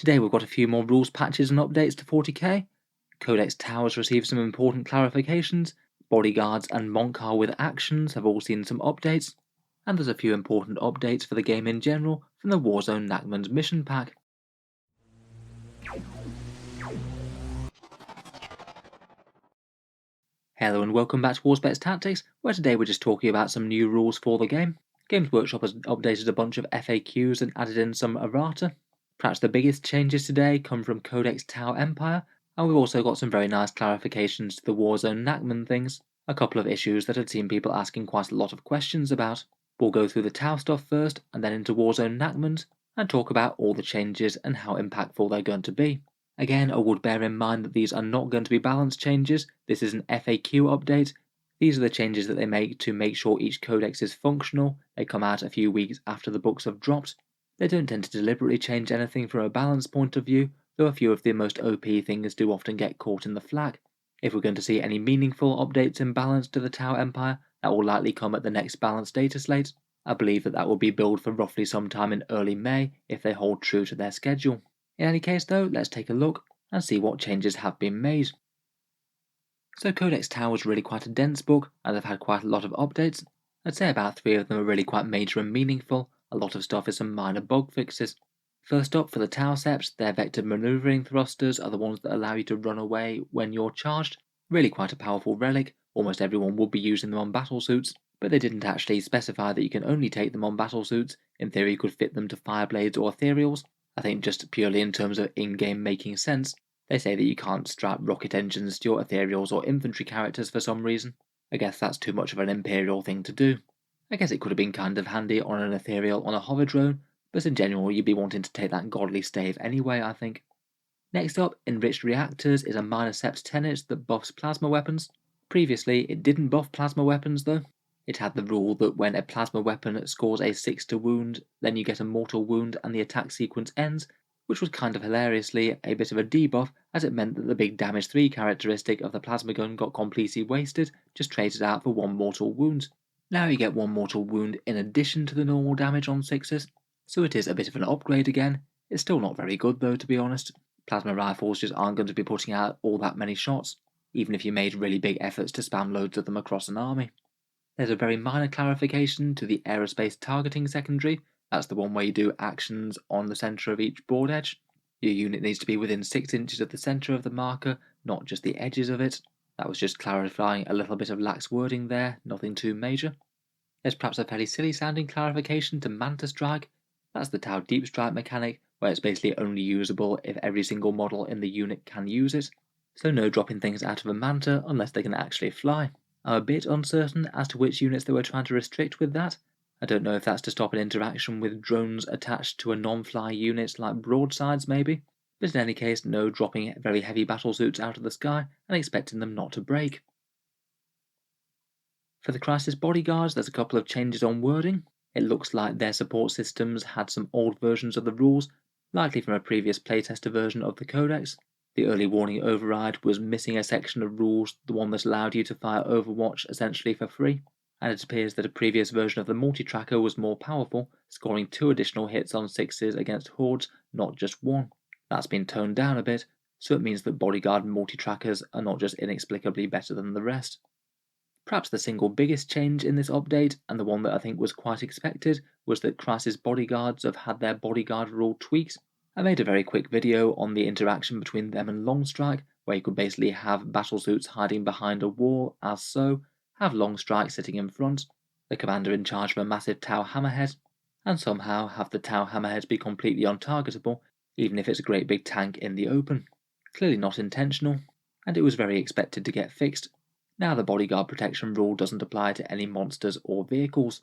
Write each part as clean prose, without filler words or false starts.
Today we've got a few more rules patches and updates to 40k. Codex Towers received some important clarifications, Bodyguards and Monkar with actions have all seen some updates, and there's a few important updates for the game in general from the Warzone Nachmund mission pack. Hello and welcome back to Auspex Tactics, where today we're just talking about some new rules for the game. Games Workshop has updated a bunch of FAQs and added in some errata. Perhaps the biggest changes today come from Codex Tau Empire, and we've also got some very nice clarifications to the Warzone Nachmund things, a couple of issues that I'd seen people asking quite a lot of questions about. We'll go through the Tau stuff first, and then into Warzone Nachmund, and talk about all the changes and how impactful they're going to be. Again, I would bear in mind that these are not going to be balance changes, this is an FAQ update. These are the changes that they make to make sure each codex is functional. They come out a few weeks after the books have dropped. They don't tend to deliberately change anything from a balance point of view, though a few of the most OP things do often get caught in the flag. If we're going to see any meaningful updates in balance to the Tau Empire, that will likely come at the next balance data slate. I believe that will be billed for roughly sometime in early May if they hold true to their schedule. In any case though, let's take a look and see what changes have been made. So Codex Tau was really quite a dense book, and they've had quite a lot of updates. I'd say about 3 of them are really quite major and meaningful, a lot of stuff is some minor bug fixes. First up, for the Tau Seps, their vector maneuvering thrusters are the ones that allow you to run away when you're charged. Really quite a powerful relic, almost everyone would be using them on battlesuits, but they didn't actually specify that you can only take them on battlesuits. In theory you could fit them to fireblades or ethereals. I think just purely in terms of in-game making sense. They say that you can't strap rocket engines to your ethereals or infantry characters for some reason. I guess that's too much of an Imperial thing to do. I guess it could have been kind of handy on an ethereal on a hover drone, but in general you'd be wanting to take that godly stave anyway, I think. Next up, Enriched Reactors is a minor Seps tenet that buffs plasma weapons. Previously, it didn't buff plasma weapons though. It had the rule that when a plasma weapon scores a 6 to wound, then you get a mortal wound and the attack sequence ends, which was kind of hilariously a bit of a debuff, as it meant that the big damage 3 characteristic of the plasma gun got completely wasted, just traded out for 1 mortal wound. Now you get 1 mortal wound in addition to the normal damage on 6s, so it is a bit of an upgrade again. It's still not very good though, to be honest. Plasma rifles just aren't going to be putting out all that many shots, even if you made really big efforts to spam loads of them across an army. There's a very minor clarification to the aerospace targeting secondary. That's the one where you do actions on the centre of each board edge. Your unit needs to be within 6 inches of the centre of the marker, not just the edges of it. That was just clarifying a little bit of lax wording there, nothing too major. There's perhaps a fairly silly sounding clarification to Manta Strike. That's the Tau Deep Strike mechanic, where it's basically only usable if every single model in the unit can use it. So no dropping things out of a Manta unless they can actually fly. I'm a bit uncertain as to which units they were trying to restrict with that. I don't know if that's to stop an interaction with drones attached to a non-fly unit like broadsides maybe, but in any case no dropping very heavy battlesuits out of the sky and expecting them not to break. For the Crisis Bodyguards, there's a couple of changes on wording. It looks like their support systems had some old versions of the rules, likely from a previous playtester version of the Codex. The early warning override was missing a section of rules, the one that allowed you to fire Overwatch essentially for free, and it appears that a previous version of the multi-tracker was more powerful, scoring 2 additional hits on 6s against hordes, not just 1. That's been toned down a bit, so it means that bodyguard multi-trackers are not just inexplicably better than the rest. Perhaps the single biggest change in this update, and the one that I think was quite expected, was that Crisis Bodyguards have had their bodyguard rule tweaked. I made a very quick video on the interaction between them and Longstrike, where you could basically have battlesuits hiding behind a wall, as so, have Longstrike sitting in front, the commander in charge of a massive Tau Hammerhead, and somehow have the Tau Hammerhead be completely untargetable, even if it's a great big tank in the open. Clearly not intentional, and it was very expected to get fixed. Now the bodyguard protection rule doesn't apply to any monsters or vehicles.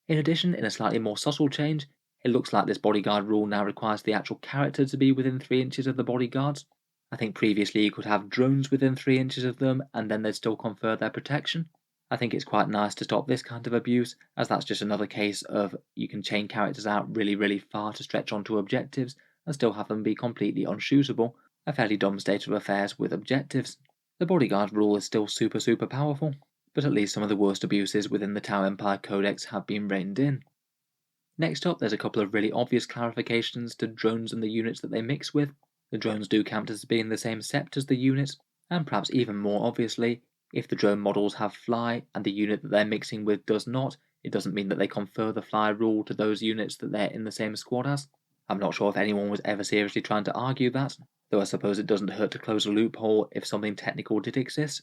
In addition, in a slightly more subtle change, it looks like this bodyguard rule now requires the actual character to be within 3 inches of the bodyguards. I think previously you could have drones within 3 inches of them and then they'd still confer their protection. I think it's quite nice to stop this kind of abuse, as that's just another case of you can chain characters out really far to stretch onto objectives and still have them be completely unshootable, a fairly dumb state of affairs with objectives. The bodyguard rule is still super powerful, but at least some of the worst abuses within the Tau Empire Codex have been reined in. Next up, there's a couple of really obvious clarifications to drones and the units that they mix with. The drones do count as being the same sept as the units, and perhaps even more obviously, if the drone models have fly and the unit that they're mixing with does not, it doesn't mean that they confer the fly rule to those units that they're in the same squad as. I'm not sure if anyone was ever seriously trying to argue that, though I suppose it doesn't hurt to close a loophole if something technical did exist.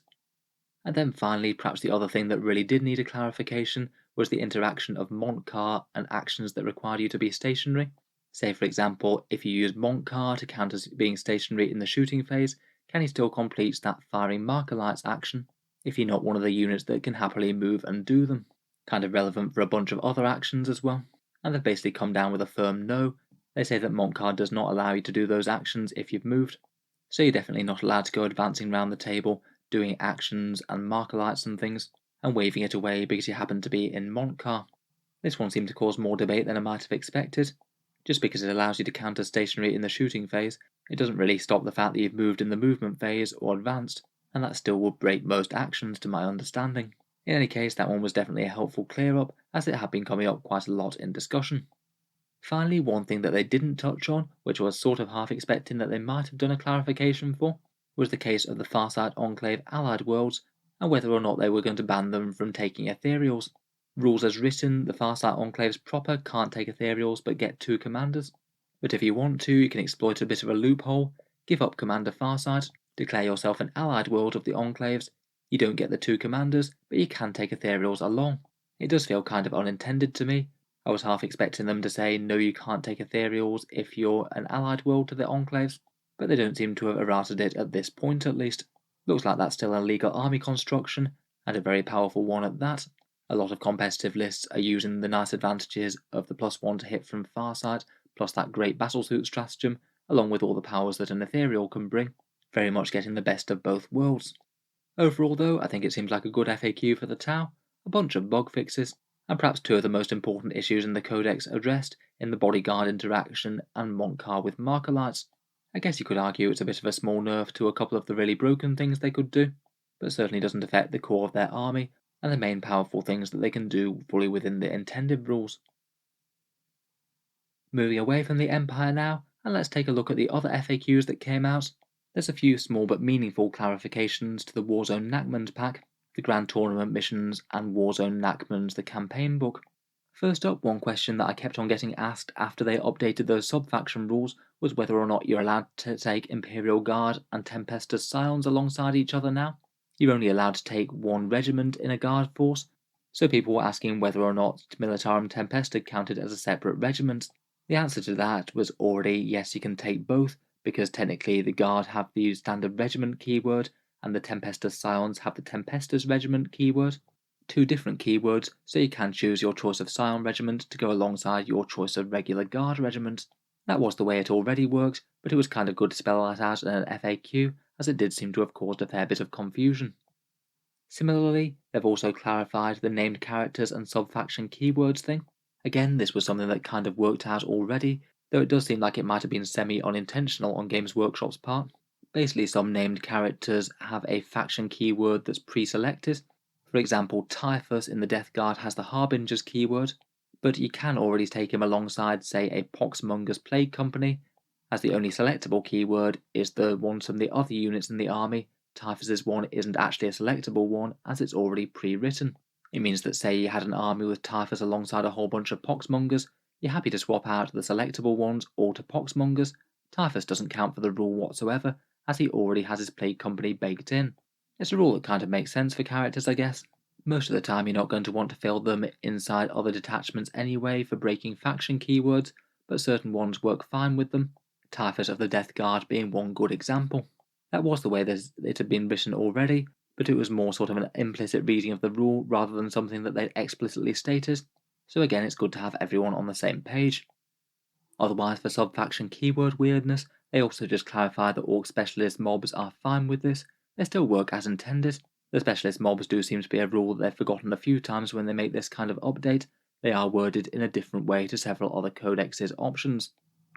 And then finally, perhaps the other thing that really did need a clarification was the interaction of Montcar and actions that required you to be stationary. Say, for example, if you use Montcar to count as being stationary in the shooting phase, can he still complete that firing marker lights action if you're not one of the units that can happily move and do them? Kind of relevant for a bunch of other actions as well. And they've basically come down with a firm no. They say that Montcar does not allow you to do those actions if you've moved. So you're definitely not allowed to go advancing around the table, doing actions and marker lights and things, and waving it away because you happen to be in Montcar. This one seemed to cause more debate than I might have expected. Just because it allows you to counter stationary in the shooting phase, it doesn't really stop the fact that you've moved in the movement phase or advanced, and that still would break most actions to my understanding. In any case, that one was definitely a helpful clear up, as it had been coming up quite a lot in discussion. Finally, one thing that they didn't touch on, which I was sort of half expecting that they might have done a clarification for, was the case of the Farsight Enclave allied worlds, and whether or not they were going to ban them from taking ethereals. Rules as written, the Farsight Enclaves proper can't take ethereals but get 2 commanders. But if you want to, you can exploit a bit of a loophole, give up Commander Farsight, declare yourself an allied world of the Enclaves. You don't get the 2 commanders, but you can take ethereals along. It does feel kind of unintended to me. I was half expecting them to say, no, you can't take ethereals if you're an allied world to the Enclaves, but they don't seem to have errated it at this point at least. Looks like that's still a legal army construction, and a very powerful one at that. A lot of competitive lists are using the nice advantages of the +1 to hit from Farsight, plus that great battlesuit stratagem, along with all the powers that an ethereal can bring, very much getting the best of both worlds. Overall though, I think it seems like a good FAQ for the Tau, a bunch of bug fixes, and perhaps 2 of the most important issues in the codex addressed in the bodyguard interaction and Montcar with marker lights. I guess you could argue it's a bit of a small nerf to a couple of the really broken things they could do, but certainly doesn't affect the core of their army and the main powerful things that they can do fully within the intended rules. Moving away from the Empire now, and let's take a look at the other FAQs that came out. There's a few small but meaningful clarifications to the Warzone Nachmund pack, the Grand Tournament missions, and Warzone Nachmund's the campaign book. First up, one question that I kept on getting asked after they updated those sub-faction rules was whether or not you're allowed to take Imperial Guard and Tempestus Scions alongside each other now. You're only allowed to take 1 regiment in a guard force, so people were asking whether or not Militarum Tempesta counted as a separate regiment. The answer to that was already yes, you can take both, because technically the Guard have the standard regiment keyword, and the Tempestus Scions have the Tempestus regiment keyword. 2 different keywords, so you can choose your choice of Scion regiment to go alongside your choice of regular Guard regiment. That was the way it already worked, but it was kind of good to spell that out in an FAQ, as it did seem to have caused a fair bit of confusion. Similarly, they've also clarified the named characters and sub-faction keywords thing. Again, this was something that kind of worked out already, though it does seem like it might have been semi-unintentional on Games Workshop's part. Basically, some named characters have a faction keyword that's pre-selected. For example, Typhus in the Death Guard has the Harbinger's keyword, but you can already take him alongside, say, a Poxmonger's Plague Company, as the only selectable keyword is the ones from the other units in the army. Typhus's one isn't actually a selectable one, as it's already pre-written. It means that say you had an army with Typhus alongside a whole bunch of Poxmongers, you're happy to swap out the selectable ones all to Poxmongers. Typhus doesn't count for the rule whatsoever, as he already has his Plague Company baked in. It's a rule that kind of makes sense for characters, I guess. Most of the time you're not going to want to fill them inside other detachments anyway for breaking faction keywords, but certain ones work fine with them. Typhus of the Death Guard being one good example. That was the way it had been written already, but it was more sort of an implicit reading of the rule rather than something that they'd explicitly stated, so again it's good to have everyone on the same page. Otherwise, for sub-faction keyword weirdness, they also just clarify that Orc Specialist mobs are fine with this, they still work as intended. The Specialist mobs do seem to be a rule that they've forgotten a few times when they make this kind of update. They are worded in a different way to several other codex's options.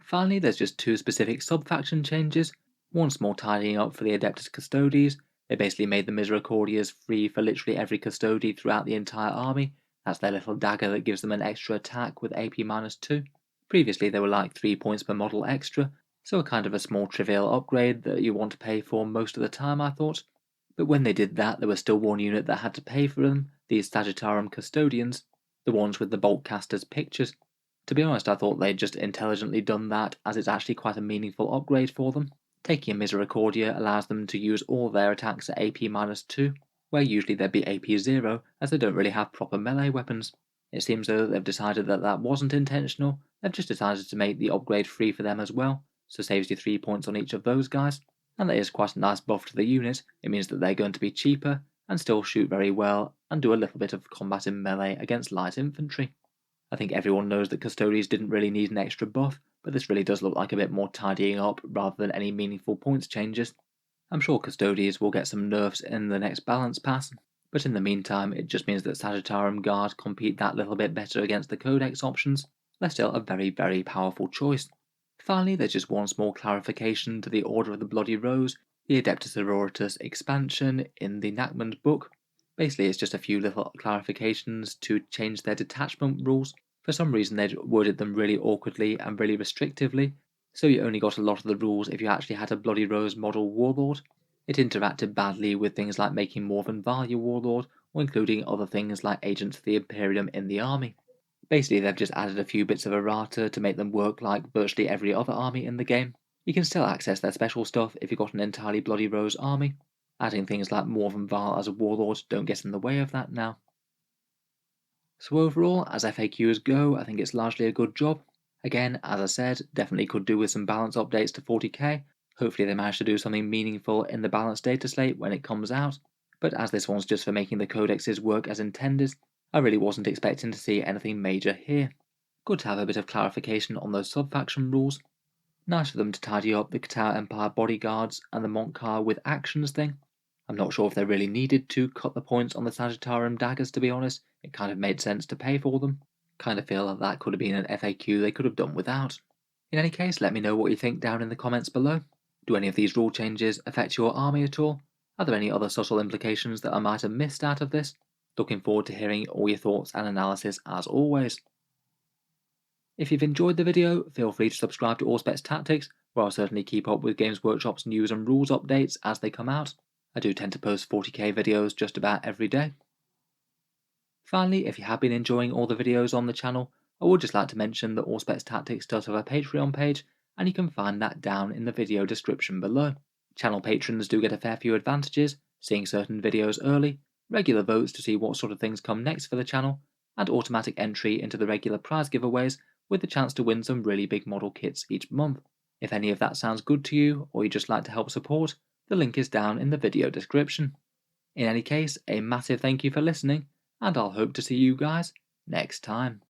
Finally, there's just 2 specific sub-faction changes. One small tidying up for the Adeptus Custodes. They basically made the Misericordias free for literally every Custode throughout the entire army, That's their little dagger that gives them an extra attack with AP -2. Previously they were like 3 points per model extra, so a kind of a small trivial upgrade that you want to pay for most of the time, I thought. But when they did that, there was still one unit that had to pay for them, these Sagittarium Custodians, the ones with the Boltcaster's pictures. To be honest, I thought they'd just intelligently done that, as it's actually quite a meaningful upgrade for them. Taking a Misericordia allows them to use all their attacks at AP -2, where usually they'd be AP 0, as they don't really have proper melee weapons. It seems though that they've decided that that wasn't intentional, they've just decided to make the upgrade free for them as well, so saves you 3 points on each of those guys, and that is quite a nice buff to the unit. It means that they're going to be cheaper, and still shoot very well, and do a little bit of combat in melee against light infantry. I think everyone knows that Custodes didn't really need an extra buff, but this really does look like a bit more tidying up rather than any meaningful points changes. I'm sure Custodes will get some nerfs in the next balance pass, but in the meantime it just means that Sagittarium Guard compete that little bit better against the Codex options. They're still a very powerful choice. Finally, there's just one small clarification to the Order of the Bloody Rose, the Adeptus Auroritus expansion in the Nachmund book. Basically, it's just a few little clarifications to change their detachment rules. For some reason, they'd worded them really awkwardly and really restrictively, so you only got a lot of the rules if you actually had a Bloody Rose model warlord. It interacted badly with things like making more than value warlord, or including other things like agents for the Imperium in the army. Basically, they've just added a few bits of errata to make them work like virtually every other army in the game. You can still access their special stuff if you've got an entirely Bloody Rose army. Adding things like more than Val as a warlord don't get in the way of that now. So overall, as FAQs go, I think it's largely a good job. Again, as I said, definitely could do with some balance updates to 40k. Hopefully they manage to do something meaningful in the balance data slate when it comes out. But as this one's just for making the codexes work as intended, I really wasn't expecting to see anything major here. Good to have a bit of clarification on those sub-faction rules. Nice for them to tidy up the Qatar Empire bodyguards and the Montcar with actions thing. I'm not sure if they really needed to cut the points on the Sagittarium daggers, to be honest. It kind of made sense to pay for them. Kind of feel like that could have been an FAQ they could have done without. In any case, let me know what you think down in the comments below. Do any of these rule changes affect your army at all? Are there any other subtle implications that I might have missed out of this? Looking forward to hearing all your thoughts and analysis as always. If you've enjoyed the video, feel free to subscribe to Auspex Tactics, where I'll certainly keep up with Games Workshop's news and rules updates as they come out. I do tend to post 40k videos just about every day. Finally, if you have been enjoying all the videos on the channel, I would just like to mention that Auspex Tactics does have a Patreon page, and you can find that down in the video description below. Channel patrons do get a fair few advantages, seeing certain videos early, regular votes to see what sort of things come next for the channel, and automatic entry into the regular prize giveaways with the chance to win some really big model kits each month. If any of that sounds good to you, or you'd just like to help support, the link is down in the video description. In any case, a massive thank you for listening, and I'll hope to see you guys next time.